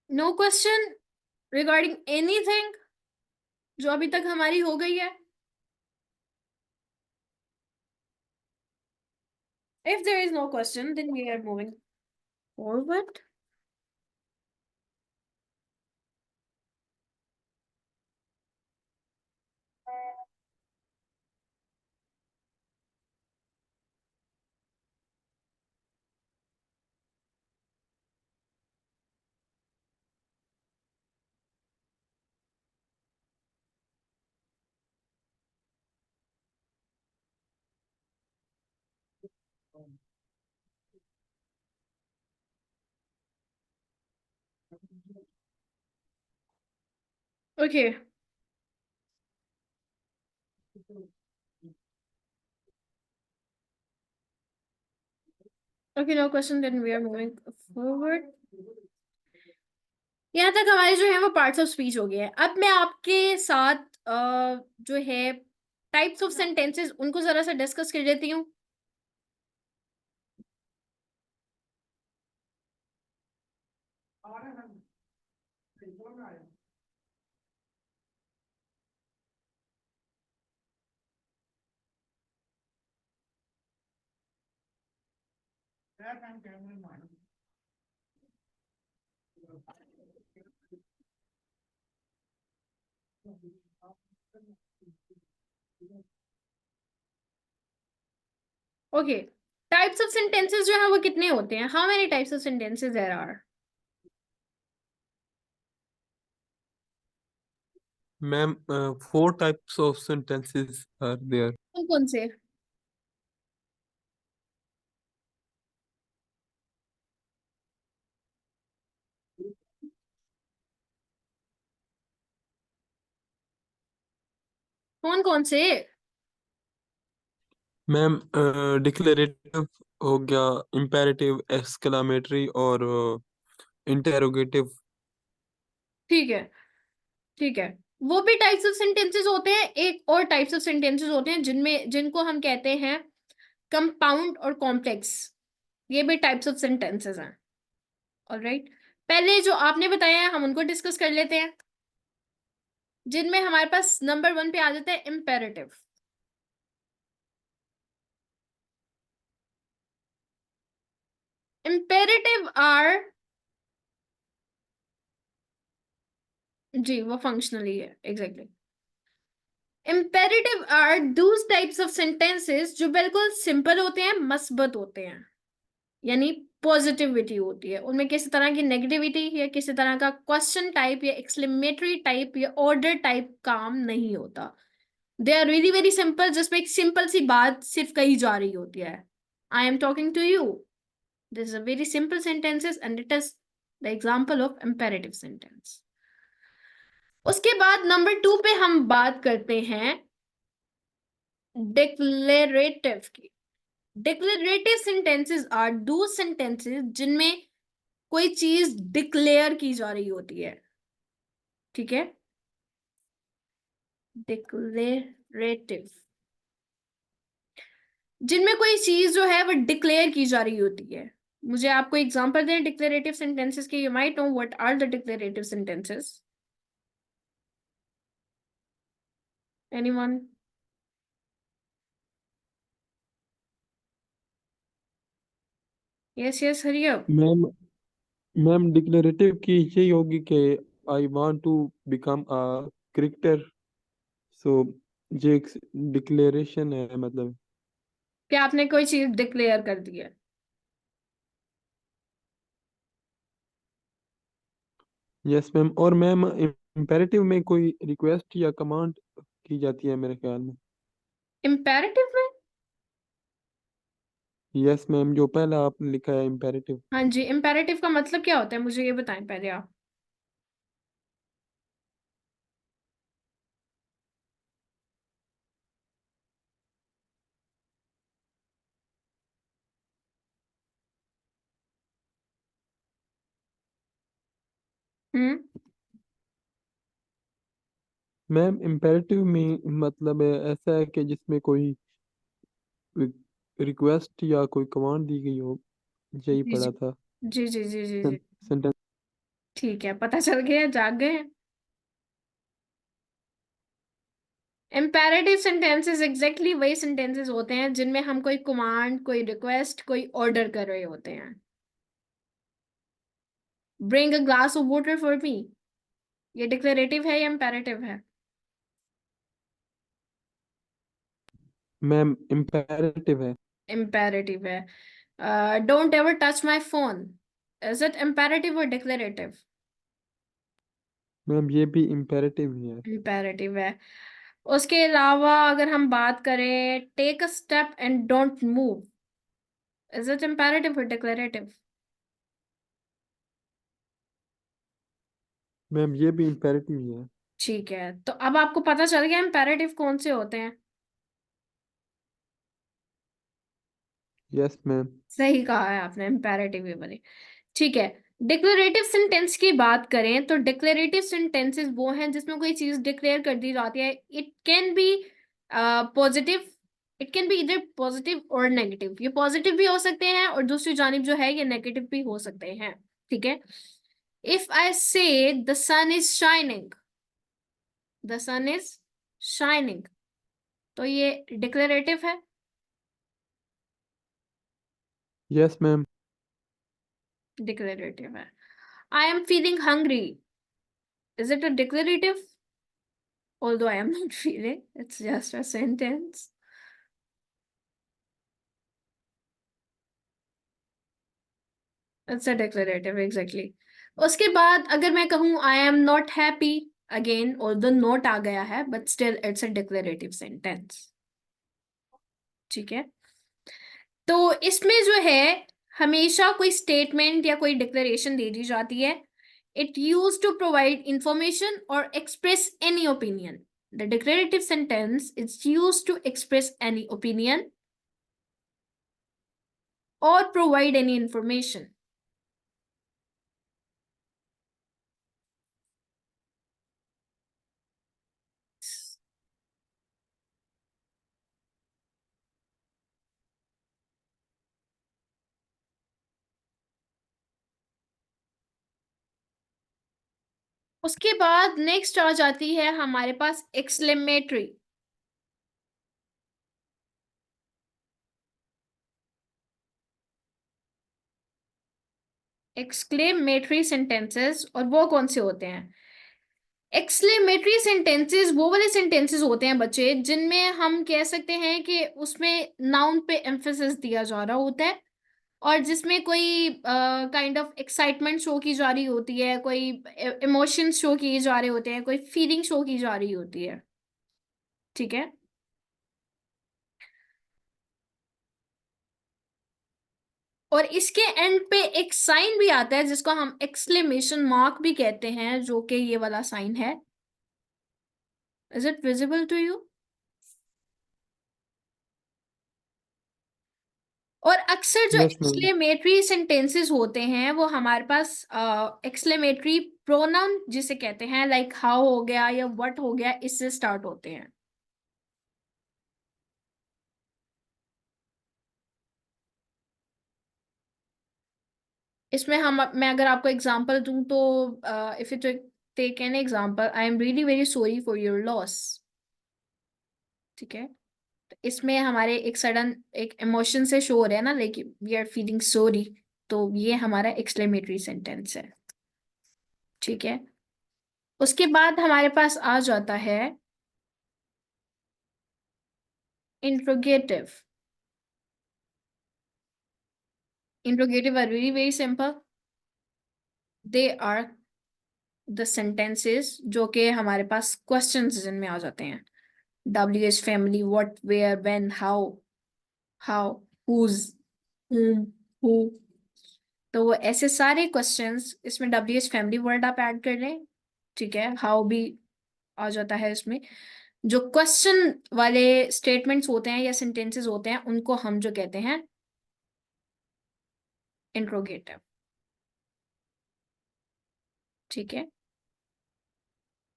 No question regarding anything जो अभी तक हमारी हो गई है? If there is no question, then we are moving forward. Okay. Okay, no question, then we are moving forward. यहाँ तक हमारे जो है वो पार्ट्स ऑफ स्पीच हो गए हैं। अब मैं आपके साथ जो है टाइप्स ऑफ सेंटेंसेस उनको जरा सा डिस्कस कर लेती हूँ। ओके, टाइप्स ऑफ सेंटेंसेस जो है वो कितने होते हैं? How many types of sentences there are? Ma'am 4 types of sentences are there. कौन कौन से? कौन कौन से? मैम डिक्लेरेटिव हो गया, इम्पेरेटिव, एक्सक्लामेटरी और इंटेरोगेटिव। ठीक है, ठीक है। वो भी टाइप्स ऑफ सेंटेंसेस होते हैं। एक और टाइप्स ऑफ सेंटेंसेस होते हैं जिनको हम कहते हैं कंपाउंड और कॉम्प्लेक्स। ये भी टाइप्स ऑफ सेंटेंसेस हैं। ऑलराइट, पहले जो आपने बताया है हम उनको डिस्कस कर लेते हैं, जिनमें हमारे पास नंबर 1 पे आ जाता है इम्पेरेटिव। इम्पेरेटिव आर, जी वो फंक्शनली है, एग्जैक्टली। इम्पेरेटिव आर दूस टाइप्स ऑफ सेंटेंसेस जो बिल्कुल सिंपल होते हैं, मस्बत होते हैं, यानी पॉजिटिविटी होती है उनमें, किसी तरह की नेगेटिविटी या किसी तरह का क्वेश्चन टाइप या एक्सक्लेमेटरी टाइप या ऑर्डर टाइप काम नहीं होता। They are very very simple, जिसमें एक सिंपल सी बात सिर्फ कही जा रही होती है। I am talking to you, this is a very simple sentences and it is the example of imperative sentence. उसके बाद नंबर 2 पे हम बात करते हैं डिक्लेरेटिव की। डिक्लेरेटिव सेंटेंसेस आर दो सेंटेंसेस जिनमें कोई चीज डिक्लेयर की जा रही होती है। ठीक है, डिक्लेरेटिव, जिनमें कोई चीज जो है वो डिक्लेयर की जा रही होती है। मुझे आपको एग्जांपल दें डिक्लेरेटिव सेंटेंसेस के। You might know what are the declarative sentences? Anyone? Yes yes, hurry up. Ma'am ma'am declarative की यही होगी कि I want to become a cricketer. So ये एक डिक्लेरेशन है, मतलब। क्या आपने कोई चीज डिक्लेयर कर दी है? Yes ma'am. और मैम इम्पेरेटिव में कोई रिक्वेस्ट या कमांड की जाती है मेरे ख्याल में। इम्पेरेटिव में? यस मैम, जो पहला आपने लिखा है इम्पेरेटिव। हाँ जी, इम्पेरेटिव का मतलब क्या होता है मुझे ये बताएं पहले आप। हम्म। मैम इम्पेरेटिव में मतलब है ऐसा है कि जिसमें कोई रिक्वेस्ट या कोई कमांड दी गई हो। यही जी जी पढ़ा था जी जी जी जी जी। सेंटेंस। ठीक है, पता चल गया, जाग गए हैं। इम्पेरेटिव सेंटेंसेस एग्जैक्टली वही सेंटेंसेस होते हैं जिनमें हम कोई कमांड, कोई रिक्वेस्ट, कोई ऑर्डर कर रहे होते हैं। Bring a glass of water for me, ये डिक्लेरेटिव है या इम्पेरेटिव है? मैम इम्पेरेटिव है। इम्पेरेटिव है। Don't ever touch my phone, is it imperative और डिक्लेरेटिव? मैम ये भी इम्पेरेटिव ही है। इम्पेरेटिव है। उसके अलावा अगर हम बात करें, take a step and don't move, is it imperative और डिक्लेरेटिव? मैम ये भी इम्पेरेटिव ही है। ठीक है, तो अब आपको पता चल गया इम्पेरेटिव कौन से होते हैं। Yes ma'am. सही कहा है आपने, इम्पेरेटिव ही बने। ठीक है। डिक्लेरेटिव सेंटेंस की बात करें तो डिक्लेरेटिव सेंटेंसेस वो हैं जिसमें कोई चीज डिक्लेयर कर दी जाती है। It can B positive, it can B इधर पॉजिटिव और नेगेटिव। ये पॉजिटिव भी हो सकते हैं और दूसरी जानिब जो है ये नेगेटिव भी हो सकते हैं। ठीक है। If I say the sun is shining, the sun is shining, तो ये डिक्लेरेटिव है। Yes ma'am. डिक्लेरेटिव है। I am feeling hungry, is it a declarative? Although I am not feeling, it's just a sentence. It's a declarative, exactly. उसके बाद अगर मैं कहूँ I am not happy, again although not आ गया है but still it's a declarative sentence. ठीक है। तो इसमें जो है हमेशा कोई स्टेटमेंट या कोई डिक्लेरेशन दे दी जाती है। It use to provide information और express any opinion. The declarative sentence is use to express any opinion or provide any information. उसके बाद नेक्स्ट आ जाती है हमारे पास एक्सक्लेमेटरी। एक्सक्लेमेटरी सेंटेंसेस, और वो कौन से होते हैं? एक्सक्लेमेटरी सेंटेंसेस वो वाले सेंटेंसेस होते हैं बच्चे जिनमें हम कह सकते हैं कि उसमें नाउन पे एम्फेसिस दिया जा रहा होता है और जिसमें कोई काइंड ऑफ एक्साइटमेंट शो की जा रही होती है, कोई इमोशंस शो किए जा रहे होते हैं, कोई फीलिंग शो की जा रही होती है। ठीक है। और इसके एंड पे एक साइन भी आता है जिसको हम एक्सक्लेमेशन मार्क भी कहते हैं, जो कि ये वाला साइन है। Is it visible to you? और अक्सर जो यस मैम। एक्सक्लेमेटरी सेंटेंसेस होते हैं वो हमारे पास एक्सक्लेमेटरी प्रोनाउन जिसे कहते हैं, लाइक हाउ हो गया या व्हाट हो गया, इससे स्टार्ट होते हैं। इसमें हम मैं अगर आपको एग्जांपल दूं तो if you take an example, I am really very sorry for your loss. ठीक है। इसमें हमारे एक सडन एक इमोशन से शो हो रहा है ना, like we are feeling sorry, तो ये हमारा एक्सक्लेमेटरी सेंटेंस है। ठीक है। उसके बाद हमारे पास आ जाता है interrogative. Interrogative are very very simple. They are the sentences जो कि हमारे पास क्वेश्चंस जिनमें आ जाते हैं। W H family, what, where, when, how, whose, whom, who। तो वो ऐसे सारे क्वेश्चंस, इसमें डब्ल्यू एच फैमिली वर्ड आप ऐड कर लें। ठीक है। हाउ भी आ जाता है इसमें। जो क्वेश्चन वाले स्टेटमेंट्स होते हैं या सेंटेंसेस होते हैं उनको हम जो कहते हैं इंट्रोगेटिव। ठीक है।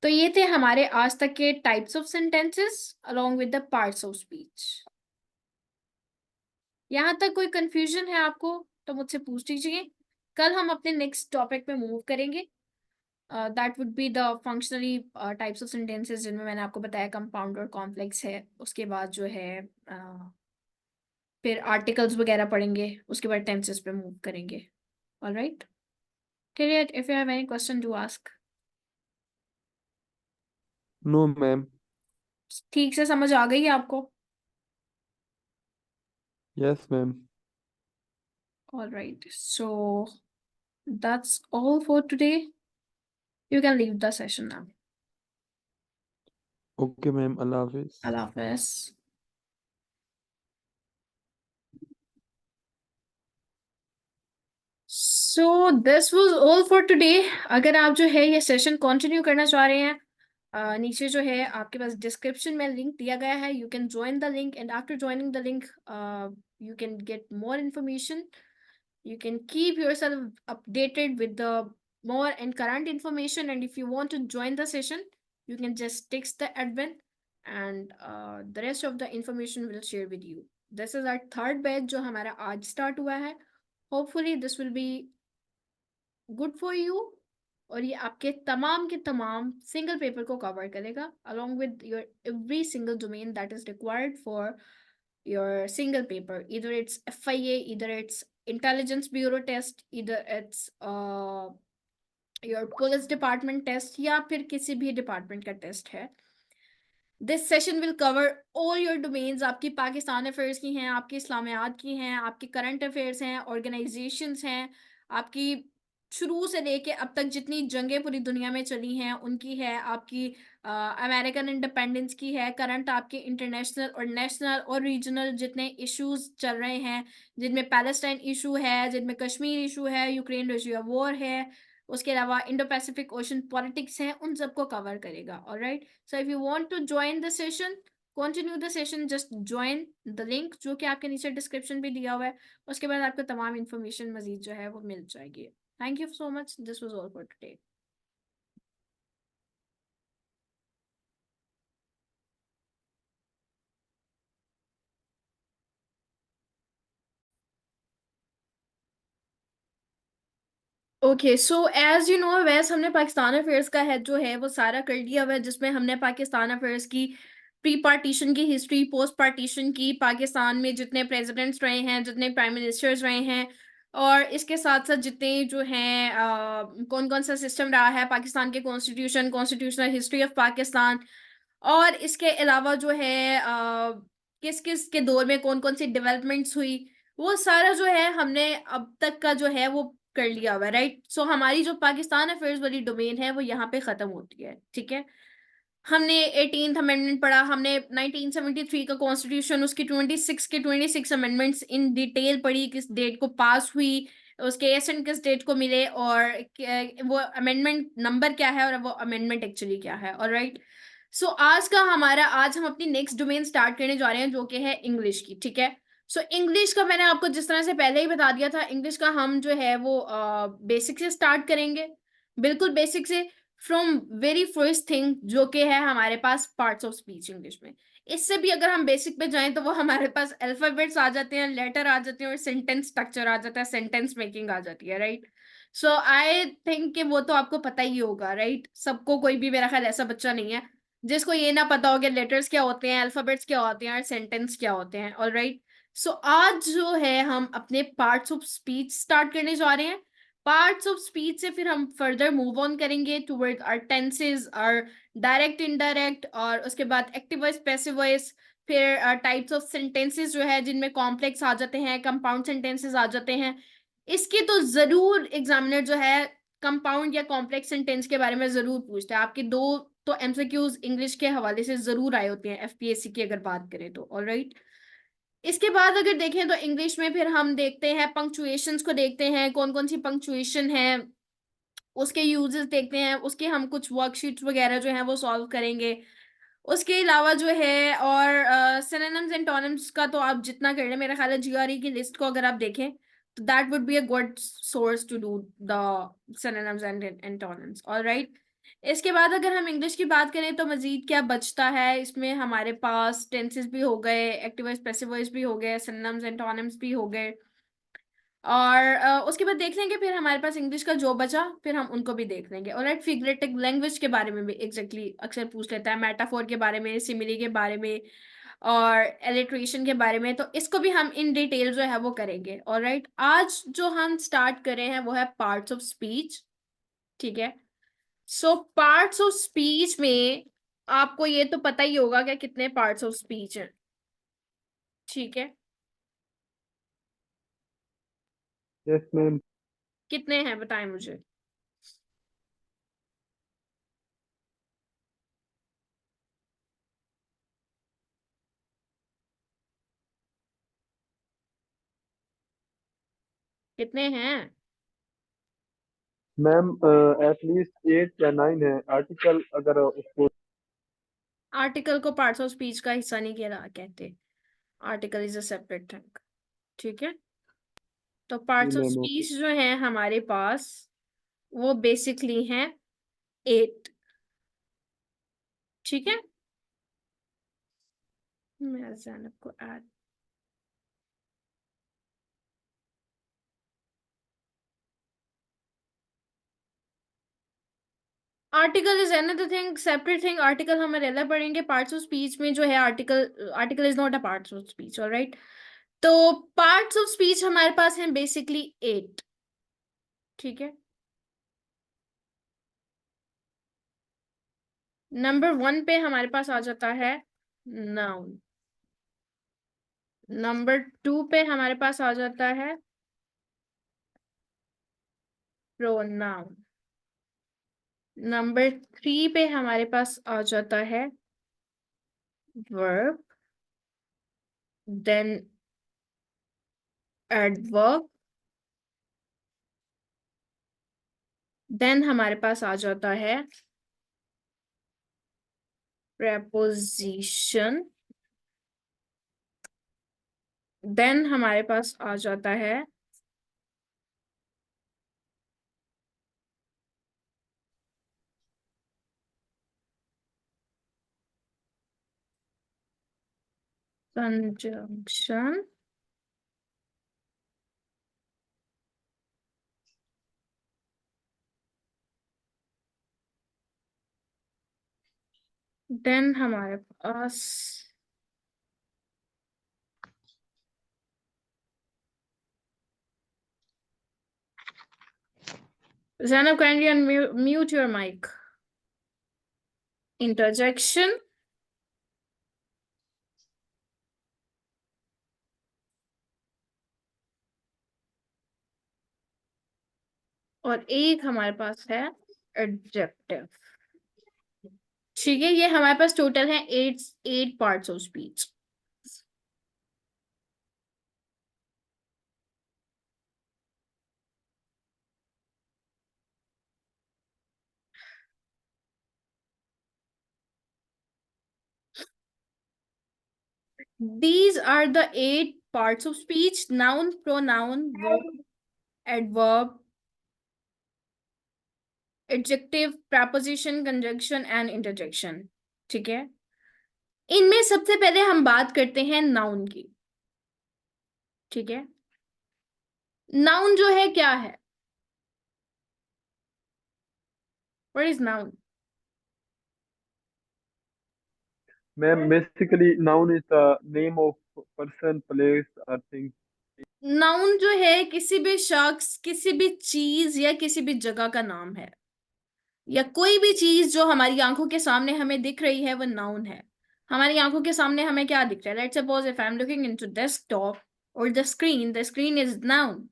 तो ये थे हमारे आज तक के types of sentences along with the parts of speech. यहां तक कोई कंफ्यूजन है आपको तो मुझसे पूछ लीजिए। कल हम अपने नेक्स्ट टॉपिक पे मूव करेंगे। That would be the functionally types of sentences, जिनमें मैंने आपको बताया कंपाउंड और कॉम्प्लेक्स है। उसके बाद जो है फिर आर्टिकल्स वगैरह पढ़ेंगे, उसके बाद टेंसेस पे मूव करेंगे। Alright, clear? If you have any question to ask. No ma'am. ठीक से समझ आ गई है आपको? Yes ma'am. Alright, so that's all for today. You can leave the session now. Okay ma'am, अल्लाह हाफिज। अल्लाह हाफिज। So this was all for today. अगर आप जो है ये सेशन कंटिन्यू करना चाह रहे हैं, नीचे जो है आपके पास डिस्क्रिप्शन में लिंक दिया गया है। You can join the link and after joining the link you can get more information. You can keep yourself updated with the more and current information, and if you want to join the session, you can just text the admin, and the rest of the information will share with you. This is our third batch जो हमारा आज start हुआ है। Hopefully this will be good for you, और ये आपके तमाम के तमाम सिंगल पेपर को कवर करेगा along with your every single domain that is required for your single paper. Either it's FIA, either it's intelligence bureau test, either it's your police department test, या फिर किसी भी डिपार्टमेंट का test है। This session will cover all your domains. आपकी Pakistan affairs की हैं, आपकी इस्लामियात की हैं, आपकी करंट अफेयर्स हैं, ऑर्गेनाइजेशंस हैं, आपकी शुरू से लेके अब तक जितनी जंगें पूरी दुनिया में चली हैं उनकी है, आपकी अमेरिकन इंडिपेंडेंस की है, करंट आपके इंटरनेशनल और नेशनल और रीजनल जितने इश्यूज चल रहे हैं, जिनमें पैलेस्टाइन इशू है, जिनमें कश्मीर इशू है, यूक्रेन रशिया वॉर है, उसके अलावा इंडो पैसिफिक ओशन पॉलिटिक्स है, उन सबको कवर करेगा। Alright, so if you want to join the session, continue the session, just join the link जो कि आपके नीचे डिस्क्रिप्शन भी दिया हुआ है। उसके बाद आपको तमाम इंफॉर्मेशन मजीद जो है वो मिल जाएगी। Thank you so much, this was all for today. Okay, so as you know, वैसे हमने पाकिस्तान अफेयर्स का है जो है वो सारा कर लिया हुआ है, जिसमें हमने पाकिस्तान अफेयर्स की प्री पार्टीशन की हिस्ट्री, पोस्ट पार्टीशन की, पाकिस्तान में जितने प्रेसिडेंट्स रहे हैं, जितने प्राइम मिनिस्टर्स रहे हैं, और इसके साथ साथ जितने जो हैं कौन कौन सा सिस्टम रहा है पाकिस्तान के, constitution, constitutional history of Pakistan, और इसके अलावा जो है किस किस के दौर में कौन कौन सी डेवलपमेंट्स हुई, वो सारा जो है हमने अब तक का जो है वो कर लिया हुआ है। राइट, सो हमारी जो पाकिस्तान अफेयर्स वाली डोमेन है वो यहाँ पे खत्म होती है। ठीक है, हमने 18th अमेंडमेंट पढ़ा, हमने 1973 का कॉन्स्टिट्यूशन, उसकी 26 अमेंडमेंट्स इन डिटेल पढ़ी, किस डेट को पास हुई, उसके एसेंट किस डेट को मिले, और वो अमेंडमेंट नंबर क्या है, और वो अमेंडमेंट एक्चुअली क्या है। ऑलराइट, सो आज हम अपनी नेक्स्ट डोमेन स्टार्ट करने जा रहे हैं जो कि है इंग्लिश की। ठीक है, सो इंग्लिश का मैंने आपको जिस तरह से पहले ही बता दिया था, इंग्लिश का हम जो है वो बेसिक से स्टार्ट करेंगे, बिल्कुल बेसिक से, फ्रॉम वेरी फर्स्ट थिंग जो कि है हमारे पास पार्ट्स ऑफ स्पीच इंग्लिश में। इससे भी अगर हम बेसिक पे जाएं तो वो हमारे पास अल्फाबेट्स आ जाते हैं, लेटर आ जाते हैं, और सेंटेंस स्ट्रक्चर आ जाता है, सेंटेंस मेकिंग आ जाती है। राइट, सो आई थिंक कि वो तो आपको पता ही होगा। राइट, सबको, कोई भी मेरा ख्याल ऐसा बच्चा नहीं है जिसको ये ना पता हो कि लेटर्स क्या होते हैं, अल्फाबेट्स क्या होते हैं, और सेंटेंस क्या होते हैं। ऑलराइट, सो आज जो है हम अपने पार्ट्स ऑफ स्पीच स्टार्ट करने जा रहे हैं। पार्ट्स ऑफ स्पीच से फिर हम फर्दर मूव ऑन करेंगे टुवर्ड आवर टेंसेस, और डायरेक्ट, इनडायरेक्ट, और उसके बाद एक्टिव वॉइस, पैसिव वॉइस, फिर टाइप्स ऑफ सेंटेंसेस जो है जिनमें कॉम्प्लेक्स आ जाते हैं, कंपाउंड सेंटेंसेस आ जाते हैं। इसके तो जरूर एग्जामिनर जो है कंपाउंड या कॉम्प्लेक्स सेंटेंस के बारे में जरूर पूछते हैं। आपके दो तो एमसीक्यूज इंग्लिश के हवाले से जरूर आए होते हैं एफपीएससी की अगर बात करें तो। ऑलराइट, इसके बाद अगर देखें तो इंग्लिश में फिर हम देखते हैं पंक्चुएशंस को, देखते हैं कौन कौन सी पंक्चुएशन है, उसके यूजेस देखते हैं, उसके हम कुछ वर्कशीट्स वगैरह जो हैं वो सॉल्व करेंगे। उसके अलावा जो है और सिनोनिम्स एंड टोनिम्स का तो आप जितना कर लें, मेरा ख्याल है जीआरई की लिस्ट को अगर आप देखें तो that would be a good source to do the synonyms and antonyms. Alright, इसके बाद अगर हम इंग्लिश की बात करें तो मजीद क्या बचता है, इसमें हमारे पास टेंसेस भी हो गए, एक्टिव वॉइस, पैसिव वॉइस भी हो गए, सिनोनिम्स एंटोनिम्स भी हो गए, और उसके बाद देख लेंगे, फिर हमारे पास इंग्लिश का जो बचा फिर हम उनको भी देख लेंगे। ऑलराइट, फिगरेटिव लैंग्वेज के बारे में भी एग्जैक्टली अक्सर पूछ लेता है, मेटाफोर के बारे में, सिमिली के बारे में, और एलिट्रेशन के बारे में, तो इसको भी हम इन डिटेल जो है वो करेंगे। ऑलराइट, आज जो हम स्टार्ट कर रहे हैं वो है पार्ट्स ऑफ स्पीच। ठीक है, सो पार्ट्स ऑफ स्पीच में आपको ये तो पता ही होगा कि कितने पार्ट्स ऑफ स्पीच हैं। ठीक है, यस मैम। कितने हैं बताएं मुझे। कितने हैं? मैम एटलीस्ट 8 या 9 है आर्टिकल, अगर उसको। आर्टिकल को पार्ट्स ऑफ स्पीच का हिस्सा नहीं कहते। Article is a separate thing. ठीक है, तो जी parts of ma'am, okay. Speech जो है हमारे पास वो बेसिकली हैं 8। ठीक है, मैं जैनब को add. Article is another thing, separate thing. Article हम अरेला पढ़ेंगे। पार्ट्स ऑफ स्पीच में जो है article, article is not a parts of speech. Alright, तो पार्ट्स ऑफ स्पीच हमारे पास हैं बेसिकली 8। ठीक है, नंबर 1 पे हमारे पास आ जाता है नाउन। नंबर 2 पे हमारे पास आ जाता है प्रोनाउन। नंबर 3 पे हमारे पास आ जाता है वर्ब, देन एडवर्ब, देन हमारे पास आ जाता है preposition, देन हमारे पास आ जाता है conjunction, देन हमारे पास Zainab, kindly unmute your mic. Interjection, और एक हमारे पास है एडजेक्टिव। ठीक है, ये हमारे पास टोटल है 8 parts of speech. These are the 8 parts of speech: noun, pronoun, verb, adverb, adjective, preposition, conjunction and interjection। ठीक है, इनमें सबसे पहले हम बात करते हैं नाउन की। ठीक है, नाउन जो है क्या है? What is noun? Ma'am basically noun is the name of person, place और थिंग। नाउन जो है किसी भी शख्स, किसी भी चीज या किसी भी जगह का नाम है, या कोई भी चीज जो हमारी आंखों के सामने हमें दिख रही है वो नाउन है। हमारी आंखों के सामने हमें क्या दिख रहा है? Let's suppose if I am looking into desktop और द स्क्रीन इज नाउन।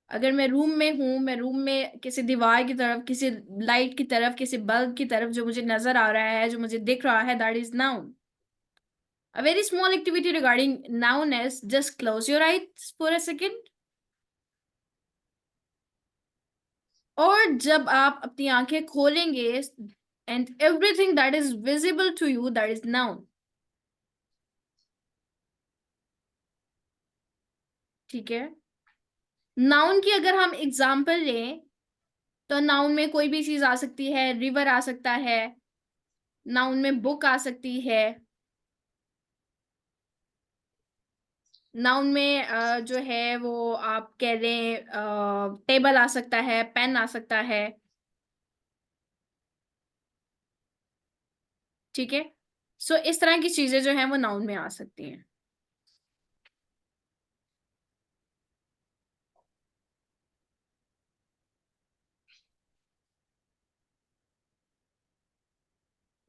अगर मैं रूम में हूं, मैं रूम में किसी दीवार की तरफ, किसी लाइट की तरफ, किसी बल्ब की तरफ जो मुझे नजर आ रहा है, जो मुझे दिख रहा है, that is noun. A very small activity regarding noun is just close your eyes for a second, और जब आप अपनी आंखें खोलेंगे and everything that is visible to you, that is noun। ठीक है, नाउन की अगर हम एग्जाम्पल लें तो नाउन में कोई भी चीज आ सकती है। रिवर आ सकता है, नाउन में बुक आ सकती है, नाउन में जो है वो आप कह लें टेबल आ सकता है, पेन आ सकता है, ठीक है। सो इस तरह की चीजें जो है वो नाउन में आ सकती हैं।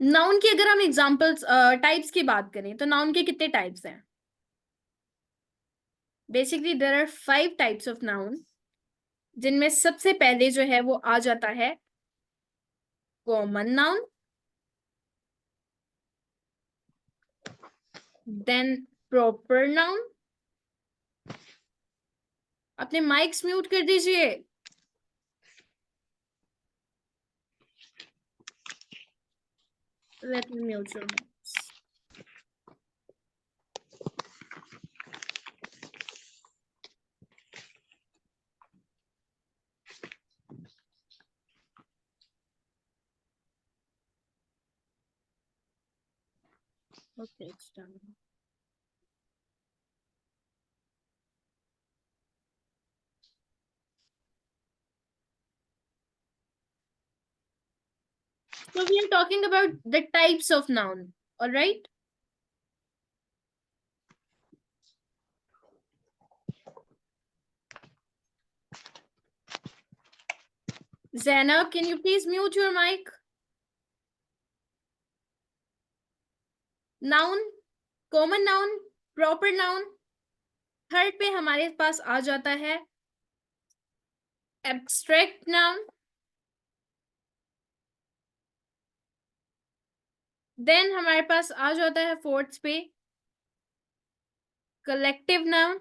नाउन की अगर हम एग्जांपल्स टाइप्स की बात करें तो नाउन के कितने टाइप्स हैं? Basically there are 5 types of noun, जिनमें सबसे पहले जो है वो आ जाता है common noun, then proper noun. अपने माइक्स म्यूट कर दीजिए। Let me mute your mics. Okay, it's done. So we are talking about the types of noun, all right? Zainab, can you please mute your mic? Noun, common noun, proper noun। Third पे हमारे पास आ जाता है abstract noun। Then हमारे पास आ जाता है fourth पे collective noun।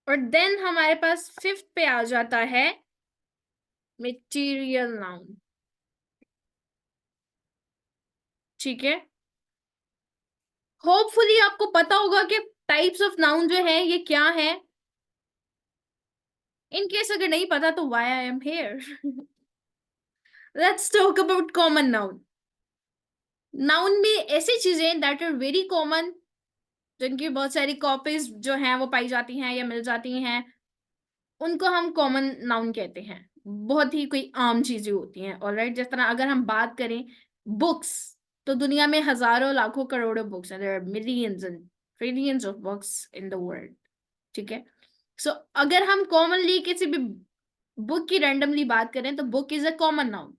और देन हमारे पास फिफ्थ पे आ जाता है material noun, ठीक है। होपफुली आपको पता होगा कि टाइप्स ऑफ नाउन जो है ये क्या है। इन केस अगर नहीं पता तो why I am here। Let's talk about common noun। Noun में ऐसी चीजें दैट आर वेरी कॉमन, जिनकी बहुत सारी कॉपीज जो हैं वो पाई जाती हैं या मिल जाती हैं, उनको हम कॉमन नाउन कहते हैं। बहुत ही कोई आम चीजें होती हैं, ऑलराइट। जिस तरह अगर हम बात करें बुक्स, तो दुनिया में हजारों लाखों करोड़ों बुक्स हैं। There are millions and trillions of books in the world, ठीक है। सो अगर हम कॉमनली किसी भी बुक की रैंडमली बात करें तो book is a common noun.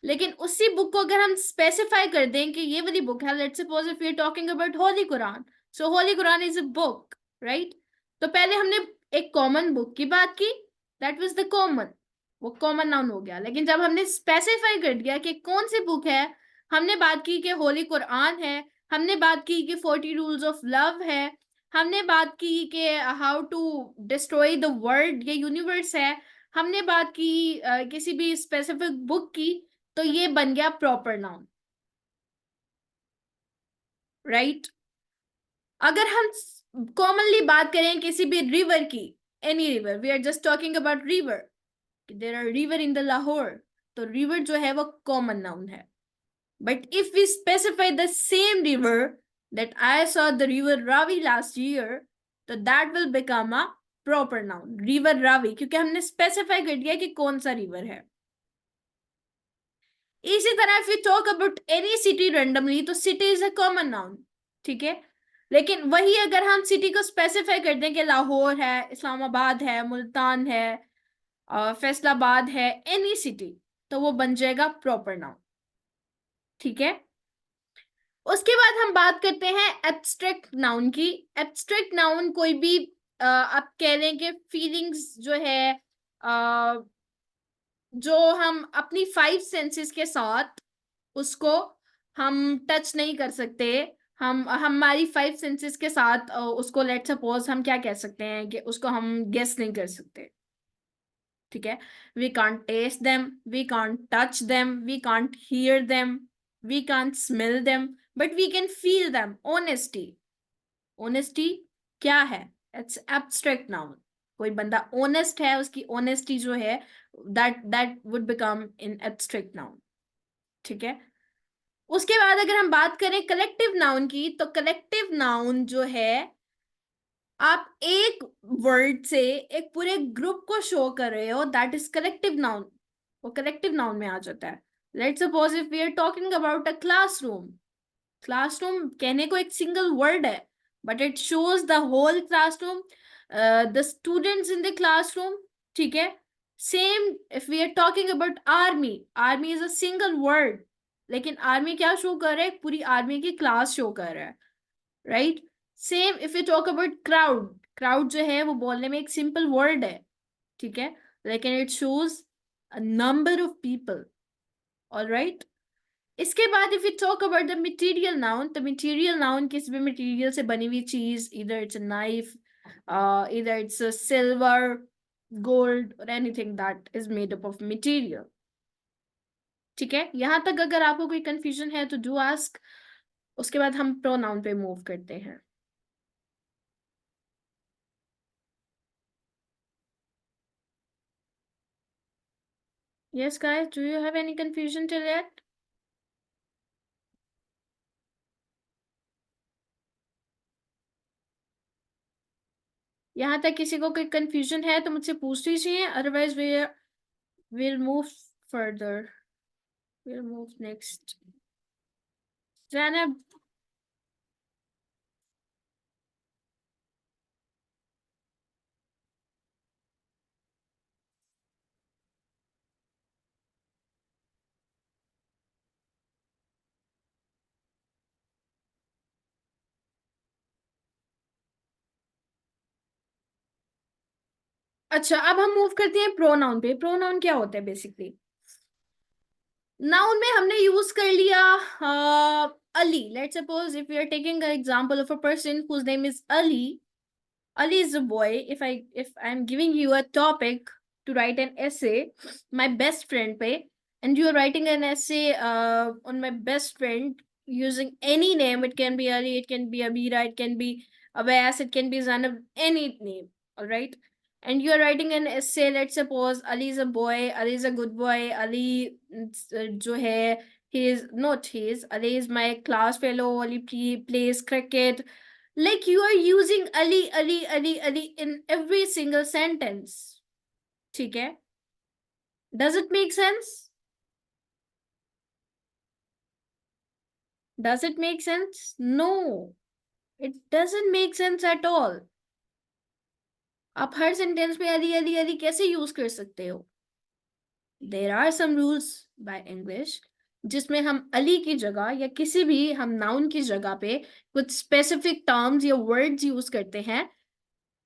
लेकिन उसी बुक को अगर हम स्पेसिफाई कर दें कि ये वाली बुक है, let's suppose if you are talking about holy Quran, so holy Quran is a book, right. तो पहले हमने एक कॉमन बुक की बात की, दैट वाज द कॉमन, वो कॉमन नाउन हो गया। लेकिन जब हमने स्पेसिफाई कर दिया कि कौन सी बुक है, हमने बात की कि होली कुरान है, हमने बात की कि 40 रूल्स ऑफ लव है, हमने बात की कि how to destroy the world, ये यूनिवर्स है, हमने बात की किसी भी स्पेसिफिक बुक की, तो ये बन गया प्रॉपर नाउन, राइट। अगर हम कॉमनली बात करें किसी भी रिवर की, any river, we are just talking about river, there are river in the Lahore, तो रिवर जो है वो कॉमन नाउन है। But if we specify the same river that I saw the river Ravi last year, तो that will become a proper noun, river Ravi, क्योंकि हमने specify कर दिया कि कौन सा रिवर है। इसी तरह if we talk about any city randomly, तो city is a common noun, ठीक है। लेकिन वही अगर हम सिटी को स्पेसिफाई कर दें कि लाहौर है, इस्लामाबाद है, मुल्तान है, फैसलाबाद है, एनी सिटी, तो वो बन जाएगा प्रॉपर नाउन, ठीक है। उसके बाद हम बात करते हैं एब्स्ट्रैक्ट नाउन की। एब्स्ट्रैक्ट नाउन कोई भी आप कह लें कि फीलिंग्स जो है, जो हम अपनी 5 सेंसेस के साथ उसको हम टच नहीं कर सकते। हम हमारी 5 सेंसेस के साथ उसको लेट सपोज हम क्या कह सकते हैं कि उसको हम गेस नहीं कर सकते, ठीक है। We can't taste them, we can't touch them, we can't hear them, we can't smell them, but we can feel them. Honesty, honesty क्या है? It's abstract noun. कोई बंदा ऑनेस्ट है, उसकी ऑनेस्टी जो है, that would become in abstract noun, ठीक है। उसके बाद अगर हम बात करें कलेक्टिव नाउन की, तो कलेक्टिव नाउन जो है, आप एक वर्ड से एक पूरे ग्रुप को शो कर रहे हो, दैट इज कलेक्टिव नाउन। वो कलेक्टिव नाउन में आ जाता है। Let's suppose if we are talking about a classroom, classroom कहने को एक सिंगल वर्ड है, but it shows the whole classroom, the students in the classroom. ठीक है। Same if we are talking about army, army is a single word, लेकिन army क्या show कर रहा है, पूरी आर्मी की क्लास शो कर रहा है, right. Same if you talk about crowd, crowd जो है वो बोलने में एक सिंपल वर्ड है, ठीक है, लेकिन it shows a number of people. All right. इसके बाद if you talk about the material noun, तो मटेरियल नाउन किसी भी मटेरियल से बनी हुई चीज, इधर इट्स अ नाइफ, इधर इट्स अ सिल्वर, गोल्ड, और anything that is made up of material. ठीक है, यहां तक अगर आपको कोई कंफ्यूजन है तो डू आस्क। उसके बाद हम प्रोनाउन पे मूव करते हैं। Yes, guys, do you have any confusion till yet? यहाँ तक किसी को कोई कंफ्यूजन है तो मुझसे पूछ लीजिए, otherwise we'll move further. We'll move next. Zainab, अच्छा अब हम मूव करते हैं प्रोनाउन पे। प्रोनाउन क्या होता है बेसिकली? नाउन में हमने यूज कर लिया Ali. Let's suppose if you are taking a example of a person whose name is Ali. Ali is a boy. If I'm giving you a topic to write an essay, my best friend पे, and you are writing an essay on my best friend using any name. It can be Ali, it can be Abira, it can be Abbas, it can be Zanab, any name. All right. And you are writing an essay. Let's suppose Ali is a boy. Ali is a good boy. Ali जो है, he is not his. Ali is my class fellow. Ali plays cricket. Like you are using Ali, Ali, Ali, Ali in every single sentence. ठीक है? Does it make sense? Does it make sense? No, it doesn't make sense at all. आप हर sentence में अली अली अली कैसे use कर सकते हो? There are some rules by English जिसमें हम अली की जगह या किसी भी हम नाउन की जगह पे कुछ स्पेसिफिक टर्म्स या वर्ड्स यूज करते हैं.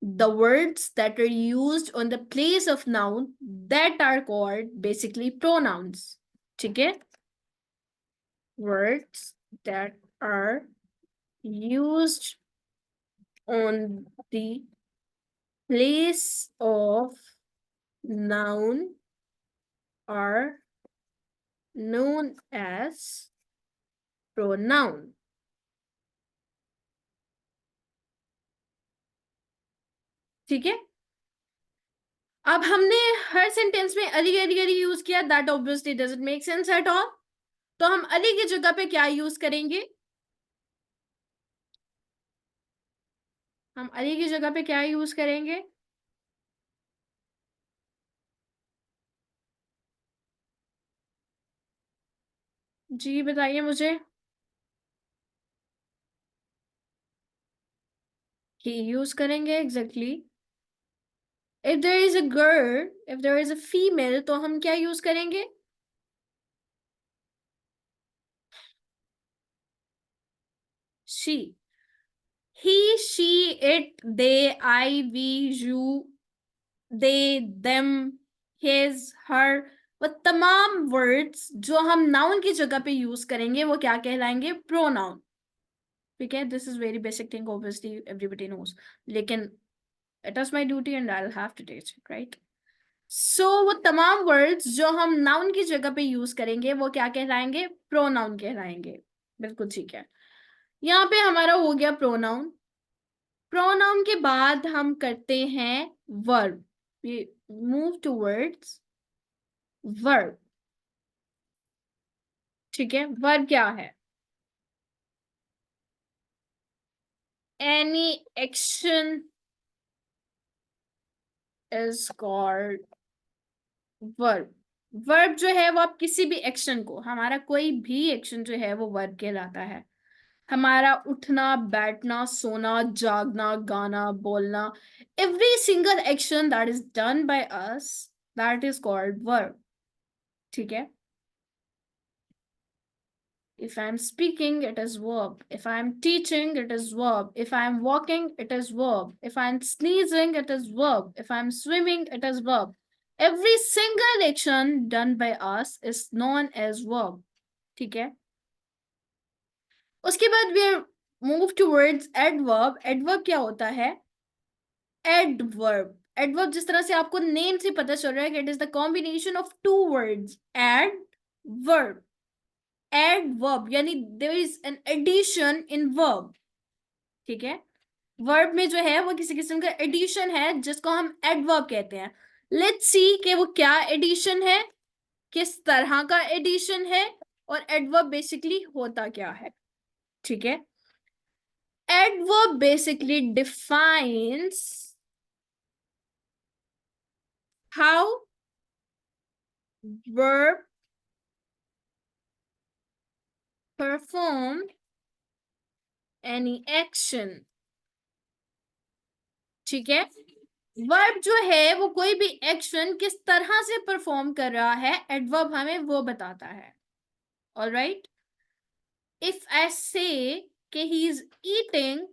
The words that are used on the place of noun, that are called basically pronouns. ठीक है? Words that are used on the place of noun are known as pronoun. ठीक है? अब हमने हर sentence में Ali Ali Ali use किया, that obviously doesn't make sense at all. तो हम अली की जगह पे क्या यूज करेंगे? हम अली की जगह पे क्या यूज करेंगे? जी बताइए मुझे. ही यूज करेंगे, exactly. If there is a girl, if there is a female, तो हम क्या यूज करेंगे? She. He, she, it, they, I, we, you, they, them, his, her, वो तमाम वर्ड्स जो हम नाउन की जगह पे यूज करेंगे वो क्या कहलाएंगे? प्रोनाउन. ठीक है, this is very basic thing, obviously everybody knows, लेकिन it is my duty and I will have to teach it, right? So वो तमाम वर्ड्स जो हम नाउन की जगह पे यूज करेंगे वो क्या कहलाएंगे? प्रोनाउन कहलाएंगे. बिल्कुल ठीक है. यहाँ पे हमारा हो गया प्रोनाउन. प्रोनाउन के बाद हम करते हैं verb. We move towards verb. ठीक है, वर्ब क्या है? Any action is called verb. Verb जो है वो आप किसी भी एक्शन को, हमारा कोई भी एक्शन जो है वो वर्ब कहलाता है। हमारा उठना, बैठना, सोना, जागना, गाना, बोलना, every single action that is done by us, that is called verb. ठीक है, if I'm speaking it is verb, if I'm teaching it is verb, if I'm walking it is verb, if I'm sneezing it is verb, if I'm swimming it is verb. Every single action done by us is known as verb. ठीक है, उसके बाद we move towards adverb. Adverb क्या होता है? Adverb, adverb जिस तरह से आपको नेम से पता चल रहा है कि it is the combination of two words, adverb. adverb यानी there is an addition in verb। ठीक है, वर्ब में जो है वो किसी किस्म का एडिशन है जिसको हम एडवर्ब कहते हैं। लेट्स सी कि वो क्या एडिशन है, किस तरह का एडिशन है, और एडवर्ब बेसिकली होता क्या है। ठीक है, adverb basically defines how verb perform any action। ठीक है, वर्ब जो है वो कोई भी एक्शन किस तरह से परफॉर्म कर रहा है, एडवर्ब हमें वो बताता है। ऑलराइट, इफ आई से कि ही इज ईटिंग,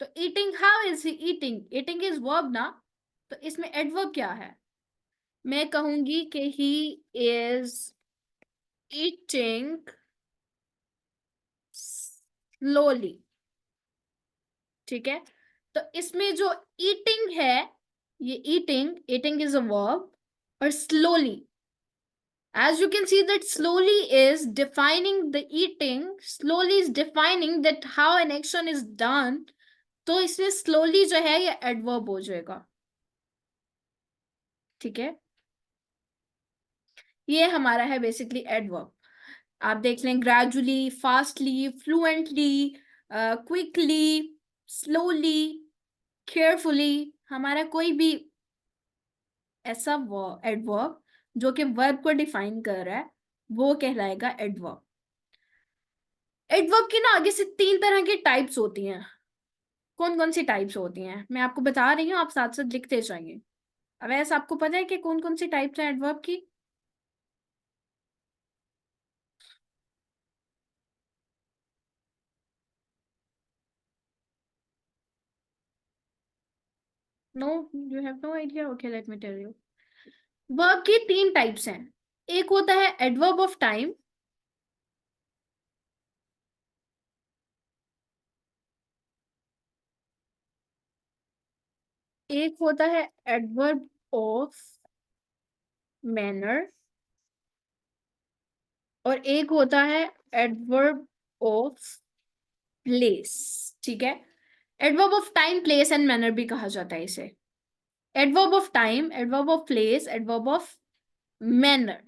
तो eating, how is he eating? Eating is verb ना, तो इसमें एडवर्ब क्या है? मैं कहूंगी कि ही इज ईटिंग स्लोली। ठीक है, तो इसमें जो ईटिंग है, ये eating, eating is a verb, और slowly, as you can see that slowly is defining the eating, slowly is defining that how an action is done, तो इसमें slowly जो है ये adverb हो जाएगा। ठीक है, ये हमारा है बेसिकली एडवर्ब। आप देख लें, gradually, fastly, fluently, quickly, slowly, carefully, हमारा कोई भी ऐसा एडवर्ब जो कि वर्ब को डिफाइन कर रहा है वो कहलाएगा एडवर्ब। एडवर्ब की ना आगे से 3 तरह की टाइप्स होती हैं। कौन कौन सी टाइप्स होती हैं मैं आपको बता रही हूँ, आप साथ साथ लिखते जाइए। अब ऐसा आपको पता है कि कौन कौन सी टाइप्स हैं एडवर्ब की? No, you have no idea? Okay, let me tell you. Verb की 3 टाइप्स हैं। एक होता है एडवर्ब ऑफ टाइम, एक होता है एडवर्ब ऑफ मैनर, और एक होता है एडवर्ब ऑफ प्लेस। ठीक है, adverb of time, place and manner भी कहा जाता है इसे। Adverb of time, adverb of place, adverb of manner.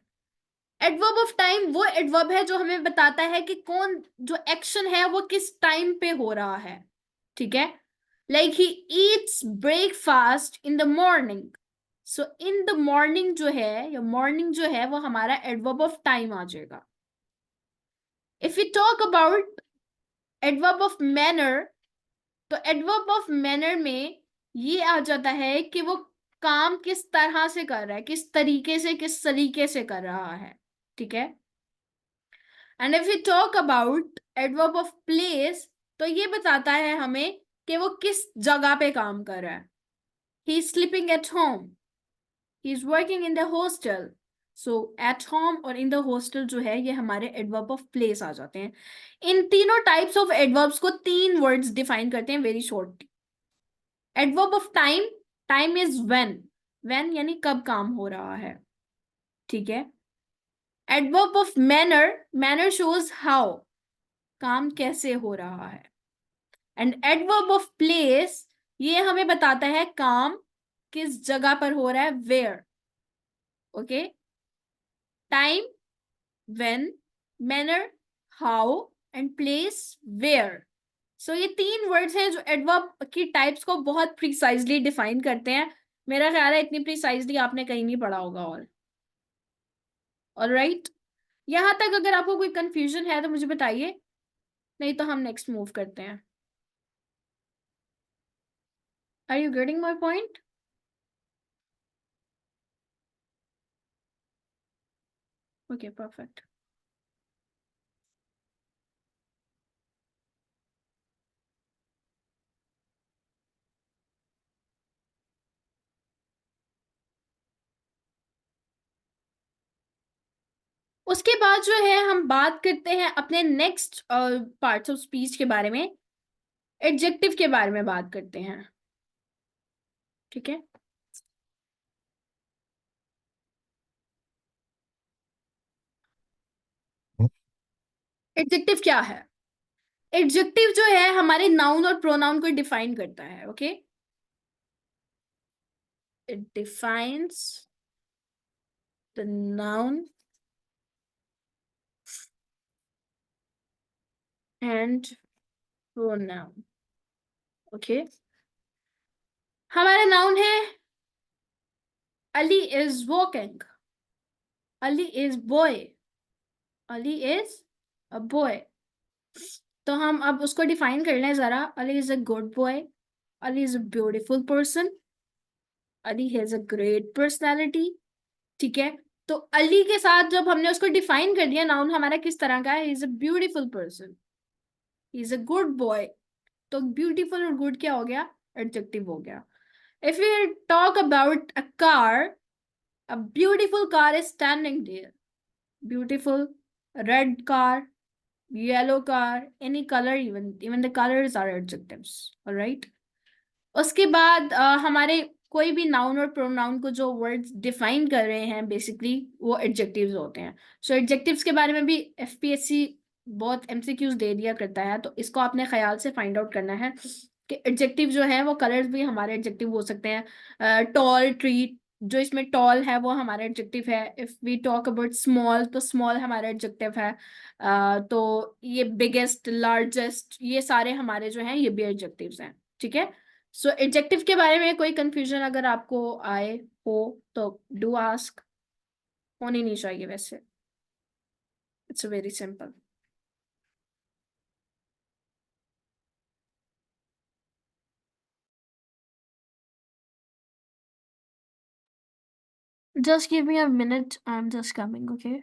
Adverb of time वो एडवर्ब है जो हमें बताता है कि कौन जो एक्शन है वो किस टाइम पे हो रहा है। ठीक है, like he eats breakfast in the morning, so in the morning जो है, या मॉर्निंग जो है, वो हमारा एडवर्ब ऑफ टाइम आ जाएगा। If you talk about adverb of manner, तो एडवर्ब ऑफ मैनर में ये आ जाता है कि वो काम किस तरह से कर रहा है, किस तरीके से, किस सलीके से कर रहा है। ठीक है, and if you talk about adverb of place, तो ये बताता है हमें कि वो किस जगह पे काम कर रहा है। He is sleeping at home, he is working in the hostel. So at home और इन द हॉस्टल जो है ये हमारे एडवर्ब ऑफ प्लेस आ जाते हैं। इन तीनों टाइप्स ऑफ एडवर्ब्स को 3 वर्ड्स डिफाइन करते हैं very short. Adverb of time, time is when, when यानी कब काम हो रहा है। ठीक है, adverb of manner, manner shows how, काम कैसे हो रहा है। एंड एडवर्ब ऑफ प्लेस, ये हमें बताता है काम किस जगह पर हो रहा है, where. Okay, time, when, manner, how and place, where. सो ये 3 वर्ड्स हैं जो एडवर्ब की टाइप्स को बहुत प्रिसाइजली डिफाइन करते हैं। मेरा ख्याल है इतनी प्रिसाइजली आपने कहीं नहीं पढ़ा होगा। और ऑलराइट, यहां तक अगर आपको कोई कंफ्यूजन है तो मुझे बताइए, नहीं तो हम नेक्स्ट मूव करते हैं। Are you getting my point? Okay, perfect. उसके बाद जो है हम बात करते हैं अपने नेक्स्ट पार्ट्स ऑफ स्पीच के बारे में। एडजेक्टिव के बारे में बात करते हैं, ठीक है। एडजेक्टिव क्या है? एडजेक्टिव जो है हमारे नाउन और प्रोनाउन को डिफाइन करता है, okay. It defines the noun and pronoun, okay. हमारा नाउन है Ali is walking, Ali is boy, Ali is a boy. तो हम अब उसको डिफाइन कर लें जरा। Ali is a good boy, Ali is a beautiful person, Ali has a great personality, ठीक है। तो अली के साथ जब हमने उसको डिफाइन कर दिया, नाउन हमारा किस तरह का है, is a beautiful person, is a good boy. तो ब्यूटीफुल और गुड क्या हो गया? एडजेक्टिव हो गया। If we talk about a car, a beautiful car is standing there, beautiful red car, yellow car, any color, even the colors are adjectives, all right। उसके बाद हमारे कोई भी नाउन और प्रोनाउन को जो वर्ड्स डिफाइन कर रहे हैं बेसिकली वो एडजेक्टिव्स होते हैं। सो एडजेक्टिव्स के बारे में भी एफपीएससी बहुत एमसीक्यूज दे दिया करता है, तो इसको आपने ख्याल से फाइंड आउट करना है कि एडजेक्टिव जो है वो कलर्स भी हमारे एडजेक्टिव हो सकते हैं। टॉल ट्री, जो इसमें टॉल है वो हमारा एडजेक्टिव है। If we talk about small, तो स्मॉल हमारा एडजेक्टिव है। तो ये बिगेस्ट, लार्जेस्ट, ये सारे हमारे जो हैं ये भी एडजेक्टिव्स हैं, ठीक है। सो एडजेक्टिव के बारे में कोई कंफ्यूजन अगर आपको आए हो तो डू आस्क, होनी नहीं चाहिए वैसे। It's very simple. Just give me a minute, I'm just coming, okay?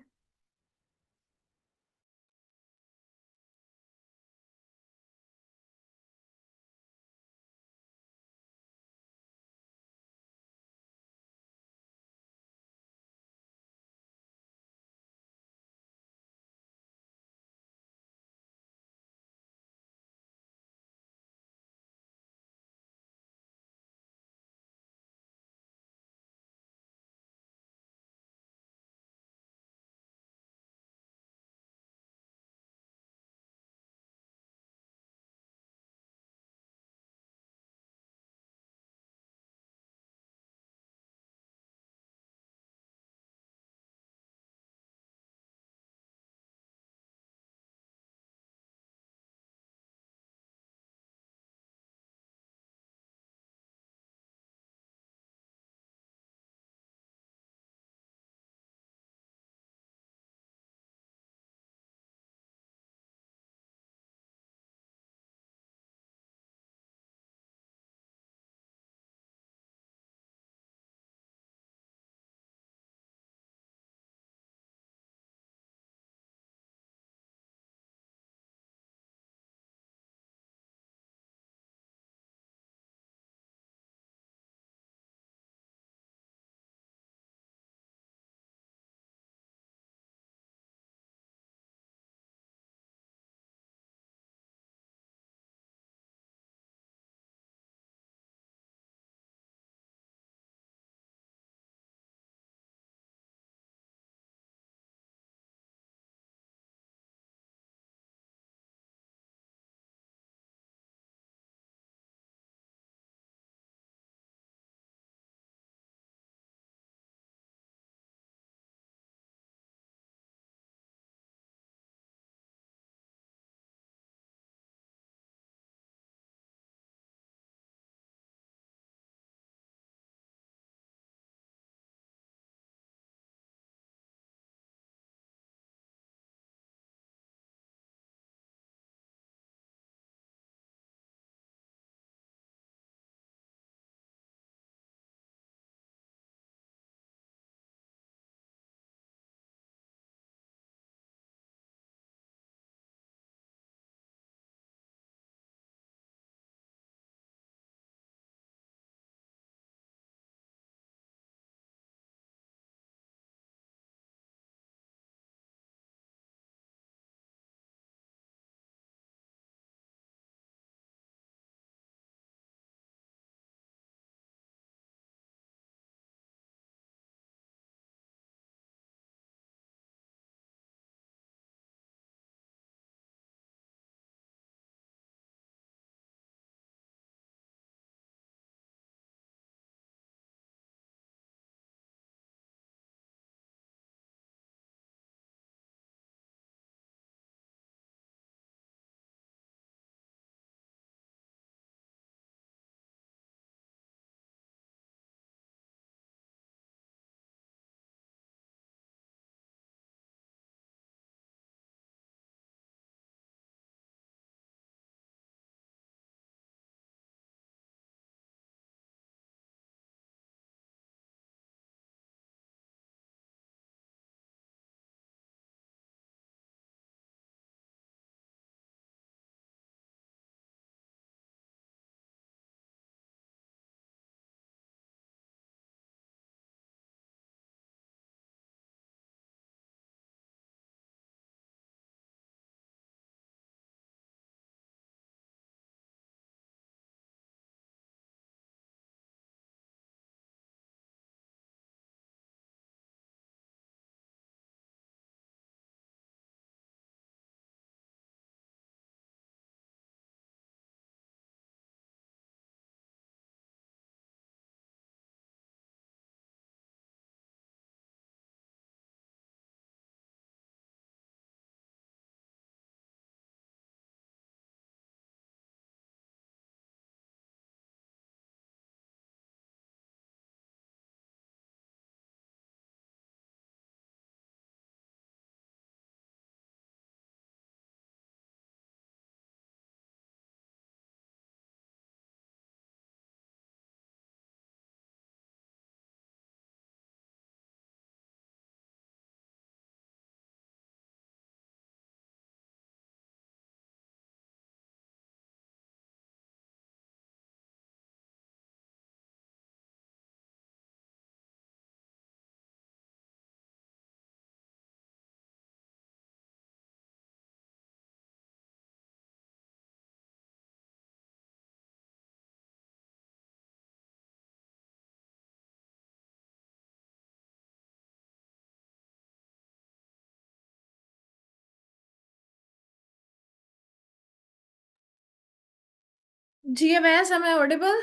GMS, am I audible?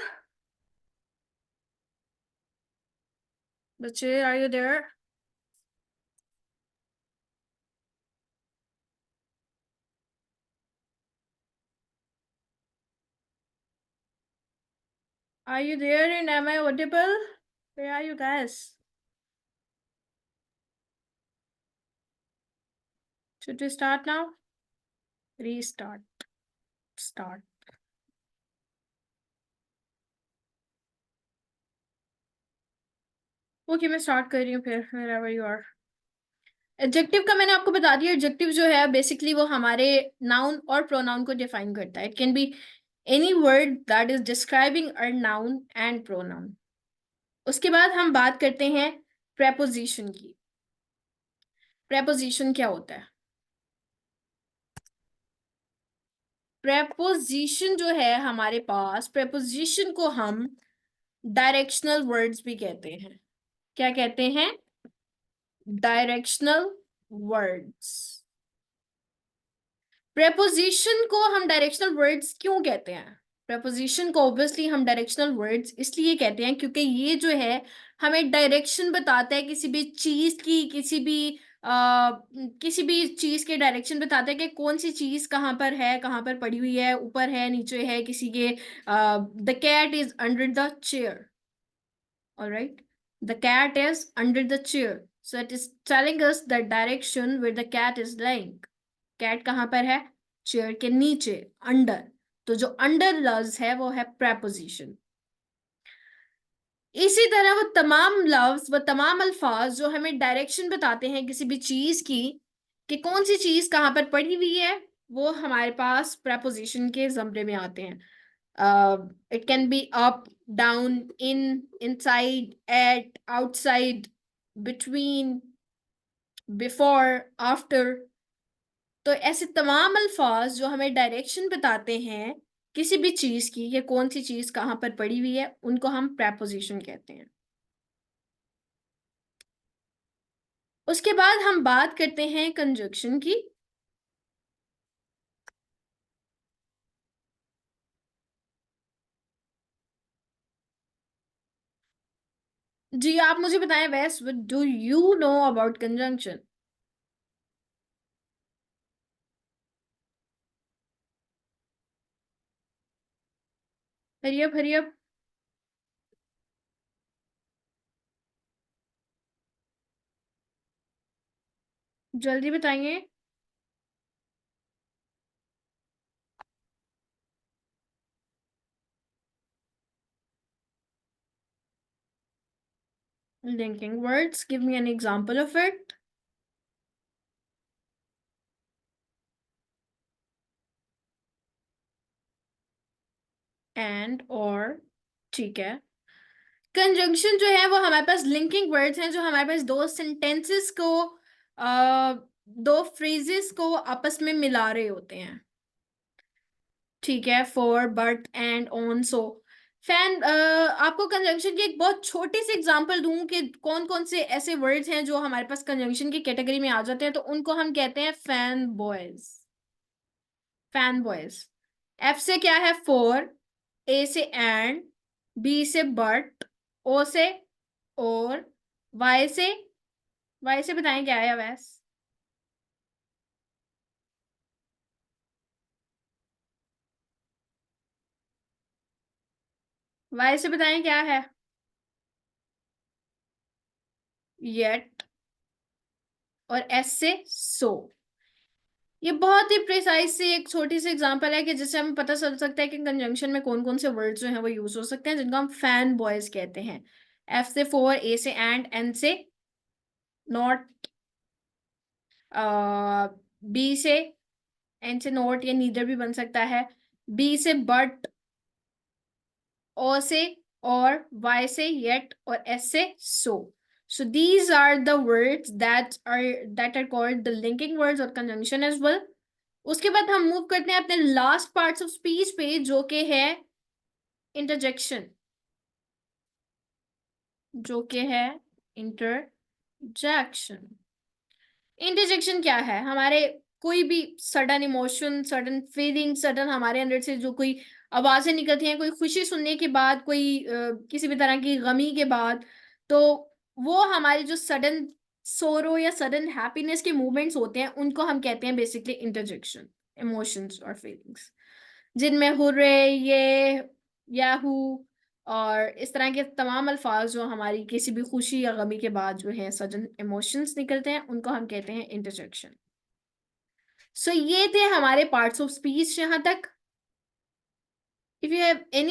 बच्चे, are you there? Are you there and am I audible? Where are you guys? Should we start now? Restart. Start. Okay, मैं start कर रही हूँ फिर, wherever you are. Adjective का मैंने आपको बता दिया. एडजेक्टिव जो है बेसिकली वो हमारे नाउन और प्रोनाउन को डिफाइन करता है. It can be any word that is describing a noun and pronoun. उसके बाद हम बात करते हैं प्रेपोजिशन की. प्रेपोजिशन क्या होता है? प्रेपोजिशन जो है हमारे पास, प्रेपोजिशन को हम डायरेक्शनल वर्ड्स भी कहते हैं. क्या कहते हैं? Directional words. प्रेपोजिशन को हम डायरेक्शनल वर्ड्स क्यों कहते हैं? प्रेपोजिशन को ऑब्वियसली हम डायरेक्शनल वर्ड्स इसलिए कहते हैं क्योंकि ये जो है हमें डायरेक्शन बताता है किसी भी चीज की, किसी भी चीज के डायरेक्शन बताता है कि कौन सी चीज कहाँ पर है, कहाँ पर पड़ी हुई है, ऊपर है, नीचे है, किसी के. The cat is under the chair. Alright, the cat is under the chair, so it is telling us the direction where the cat is lying. Cat कहाँ पर है? चेयर के नीचे, अंडर. तो जो अंडर लफ्ज है वो है प्रेपोजिशन. इसी तरह वो तमाम लफ्ज, वो तमाम अल्फाज जो हमें डायरेक्शन बताते हैं किसी भी चीज की, कि कौन सी चीज कहाँ पर पड़ी हुई है, वो हमारे पास प्रेपोजिशन के जमरे में आते हैं. It can be up, down, in, inside, at, outside, between, before, after. तो ऐसे तमाम अल्फाज जो हमें डायरेक्शन बताते हैं किसी भी चीज की, या कौन सी चीज कहाँ पर पड़ी हुई है, उनको हम प्रेपोजिशन कहते हैं. उसके बाद हम बात करते हैं कंजक्शन की. जी, आप मुझे बताएं वैस, what do you know about conjunction? Hurry up, hurry up. जल्दी बताएंगे. Linking words, give me an example of it. And, और. ठीक है. कंजंक्शन जो है वो हमारे पास लिंकिंग वर्ड्स हैं जो हमारे पास दो सेंटेंसेस को, दो फ्रेजेस को आपस में मिला रहे होते हैं. ठीक है. For, but, and, on, so. Fan, आपको कंजंक्शन की एक बहुत छोटी सी एग्जांपल दूं कि कौन कौन से ऐसे वर्ड्स हैं जो हमारे पास कंजंक्शन की कैटेगरी में आ जाते हैं, तो उनको हम कहते हैं fan boys. Fan boys. F से क्या है? फॉर. ए से एंड. बी से बट. ओ से और. वाई से. वाई से बताएं क्या है वैस? वाई से बताएं क्या है? येट. और एस से सो. ये बहुत ही प्रिसाइज सी एक छोटी सी एग्जांपल है कि जिससे हमें पता चल सकता है कि कंजंक्शन में कौन कौन से वर्ड्स जो हैं वो यूज हो सकते हैं, जिनको हम फैन बॉयज कहते हैं. एफ से फॉर, ए से एंड, एन से नॉट, बी से, एन से नॉट या नीदर भी बन सकता है, बी से बट, ओ से और, वाई से येट और एस से सो. So these are the words that are called the linking words और conjunction as well. उसके बाद हम मूव करते हैं अपने लास्ट पार्ट्स ऑफ स्पीच पे, जो कि है इंटरजेक्शन. जो कि है इंटरजेक्शन. इंटरजेक्शन क्या है? हमारे कोई भी sudden emotion, sudden feeling, sudden हमारे अंदर से जो कोई आवाजें निकलती हैं, कोई खुशी सुनने के बाद, कोई किसी भी तरह की गमी के बाद, तो वो हमारी जो सडन सोरो या सडन हैप्पीनेस के मूवमेंट्स होते हैं, उनको हम कहते हैं बेसिकली इंटरजेक्शन इमोशंस और फीलिंग्स, जिनमें हुर्रे, ये, याहू और इस तरह के तमाम अल्फाज जो हमारी किसी भी खुशी या गमी के बाद जो है सडन इमोशंस निकलते हैं, उनको हम कहते हैं इंटरजेक्शन। सो ये थे हमारे पार्ट्स ऑफ स्पीच यहाँ तक। If you have any